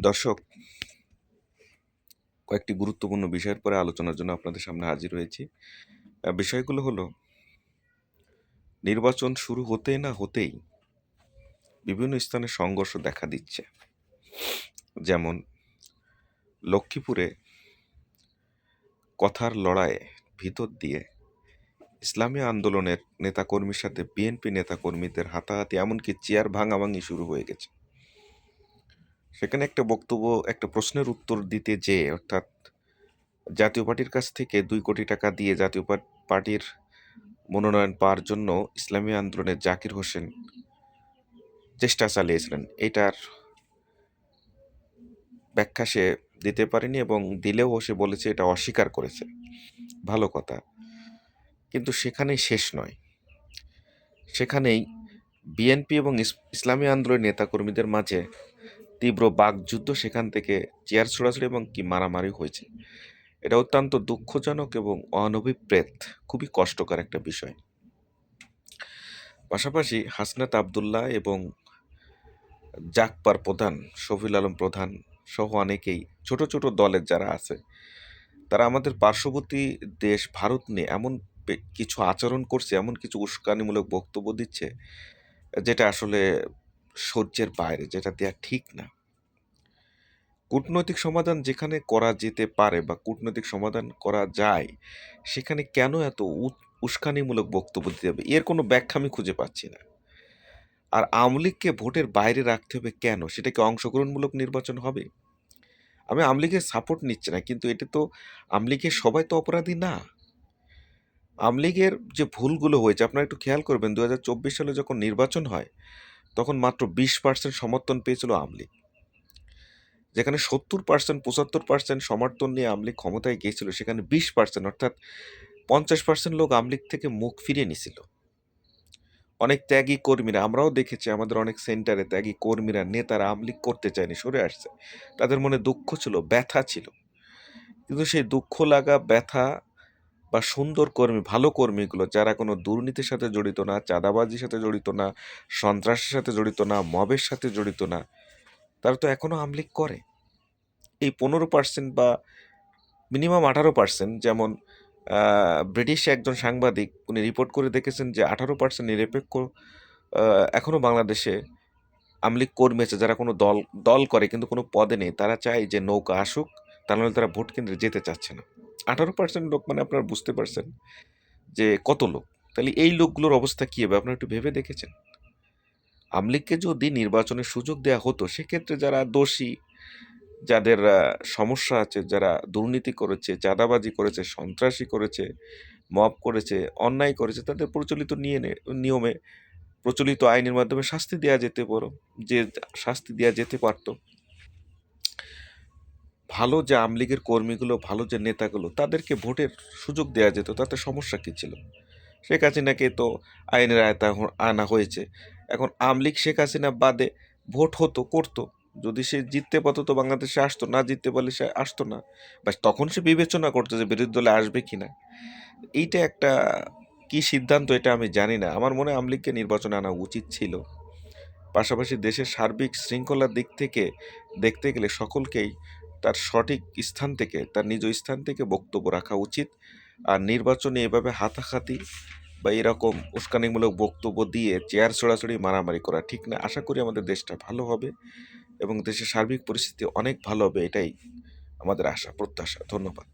দর্শক, কয়েকটি গুরুত্বপূর্ণ বিষয়ের পরে আলোচনার জন্য আপনাদের সামনে হাজির হয়েছি। বিষয়গুলো হলো, নির্বাচন শুরু হতেই না হতেই বিভিন্ন স্থানে সংঘর্ষ দেখা দিচ্ছে। যেমন লক্ষ্মীপুরে কথার লড়াইয়ে ভিতর দিয়ে ইসলামী আন্দোলনের নেতাকর্মীর সাথে বিএনপি নেতাকর্মীদের হাতাহাতি, এমনকি চেয়ার ভাঙাভাঙি শুরু হয়ে গেছে। সেখানে একটা প্রশ্নের উত্তর দিতে যেয়ে, অর্থাৎ জাতীয় পার্টির কাছ থেকে 2 কোটি টাকা দিয়ে জাতীয় পার্টির মনোনয়ন পাওয়ার জন্য ইসলামী আন্দোলনের জাকির হোসেন চেষ্টা চালিয়েছিলেন। এটার ব্যাখ্যা সে দিতে পারেনি, এবং দিলেও সে বলেছে এটা অস্বীকার করেছে। ভালো কথা, কিন্তু সেখানেই শেষ নয়। সেখানেই বিএনপি এবং ইসলামী আন্দোলনের নেতাকর্মীদের মাঝে তীব্র বাকযুদ্ধ, সেখান থেকে চেয়ার ছোড়াছুড়ি এবং কি মারামারি হয়েছে। এটা অত্যন্ত দুঃখজনক এবং অনভিপ্রেত, খুবই কষ্টকর একটা বিষয়। পাশাপাশি হাসনাত আবদুল্লাহ এবং জাগপার প্রধান শফিউল আলম প্রধান সহ অনেকেই ছোট ছোট দলের যারা আছে, তারা আমাদের পার্শ্ববর্তী দেশ ভারত নিয়ে এমন কিছু আচরণ করছে, এমন কিছু উস্কানিমূলক বক্তব্য দিচ্ছে, যেটা আসলে সহ্যের বাইরে, যেটা দেয়া ঠিক না। কূটনৈতিক সমাধান যেখানে করা যেতে পারে বা কূটনৈতিক সমাধান করা যায়, সেখানে কেন এত উস্কানিমূলক বক্তব্য দিতে হবে? এর কোনো ব্যাখ্যা আমি খুঁজে পাচ্ছি না। আর আওয়ামী লীগকে ভোটের বাইরে রাখতে হবে কেন? সেটা কি অংশগ্রহণমূলক নির্বাচন হবে? আমি আওয়ামী লীগের সাপোর্ট নিচ্ছি না, কিন্তু এটা তো আওয়ামী লীগের সবাই তো অপরাধী না। আওয়ামী লীগের যে ভুলগুলো হয়েছে, আপনারা একটু খেয়াল করবেন, 2024 সালে যখন নির্বাচন হয়, তখন মাত্র 20% সমর্থন পেয়েছিল আওয়ামী লীগ। যেখানে 70%, 75% সমর্থন নিয়ে আওয়ামী লীগ ক্ষমতায় গিয়েছিল, সেখানে 20%, অর্থাৎ 50% লোক আওয়ামী লীগ থেকে মুখ ফিরিয়ে নিছিল। অনেক ত্যাগী কর্মীরা, আমরাও দেখেছি আমাদের অনেক সেন্টারে ত্যাগী কর্মীরা, নেতারা আওয়ামী লীগ করতে চায়নি, সরে আসছে। তাদের মনে দুঃখ ছিল, ব্যথা ছিল। কিন্তু সেই দুঃখ লাগা, ব্যথা বা সুন্দর কর্মী, ভালো কর্মীগুলো, যারা কোনো দুর্নীতির সাথে জড়িত না, চাঁদাবাজির সাথে জড়িত না, সন্ত্রাসের সাথে জড়িত না, মবের সাথে জড়িত না, তারা তো এখনও আওয়ামী লীগ করে। এই 15% বা মিনিমাম 18%, যেমন ব্রিটিশ একজন সাংবাদিক, উনি রিপোর্ট করে দেখেছেন যে 18% নিরপেক্ষ এখনও বাংলাদেশে আওয়ামী লীগ কর্মী আছে, যারা কোনো দল দল করে কিন্তু কোনো পদে নেই। তারা চায় যে নৌকা আসুক, তা নাহলে তারা ভোট কেন্দ্রে যেতে চাচ্ছে না। 18% লোক, মানে আপনারা বুঝতে পারছেন যে কত লোক। তাহলে এই লোকগুলোর অবস্থা কী হবে আপনারা একটু ভেবে দেখেছেন? আওয়ামী লীগকে যদি নির্বাচনের সুযোগ দেওয়া হতো, সেক্ষেত্রে যারা দোষী, যাদের সমস্যা আছে, যারা দুর্নীতি করেছে, চাঁদাবাজি করেছে, সন্ত্রাসী করেছে, মব করেছে, অন্যায় করেছে, তাদের প্রচলিত নিয়মে, প্রচলিত আইনের মাধ্যমে শাস্তি দেওয়া যেতে শাস্তি দেওয়া যেতে পারত। ভালো যে আওয়ামী লীগের কর্মীগুলো, ভালো যে নেতাগুলো, তাদেরকে ভোটের সুযোগ দেওয়া যেত, তাতে সমস্যা কী ছিল? শেখ হাসিনাকে তো আইনের আয়তায় আনা হয়েছে। এখন আওয়ামী লীগ শেখ হাসিনা বাদে ভোট হতো, করতো, যদি সে জিততে পারতো তো বাংলাদেশে আসতো, না জিততে পারলে সে আসতো না। বাস তখন সে বিবেচনা করতো যে বিরোধী দলে আসবে কিনা। এইটা একটা কি সিদ্ধান্ত, এটা আমি জানি না। আমার মনে হয় আওয়ামী লীগকে নির্বাচনে আনা উচিত ছিল। পাশাপাশি দেশের সার্বিক শৃঙ্খলার দিক থেকে দেখতে গেলে সকলকেই তার সঠিক স্থান থেকে, তার নিজ স্থান থেকে বক্তব্য রাখা উচিত। আর নির্বাচনে এভাবে হাতাহাতি বা এরকম উস্কানিমূলক বক্তব্য দিয়ে চেয়ার ছোড়াছড়ি, মারামারি করা ঠিক না। আশা করি আমাদের দেশটা ভালো হবে এবং দেশের সার্বিক পরিস্থিতি অনেক ভালো হবে, এটাই আমাদের আশা, প্রত্যাশা। ধন্যবাদ।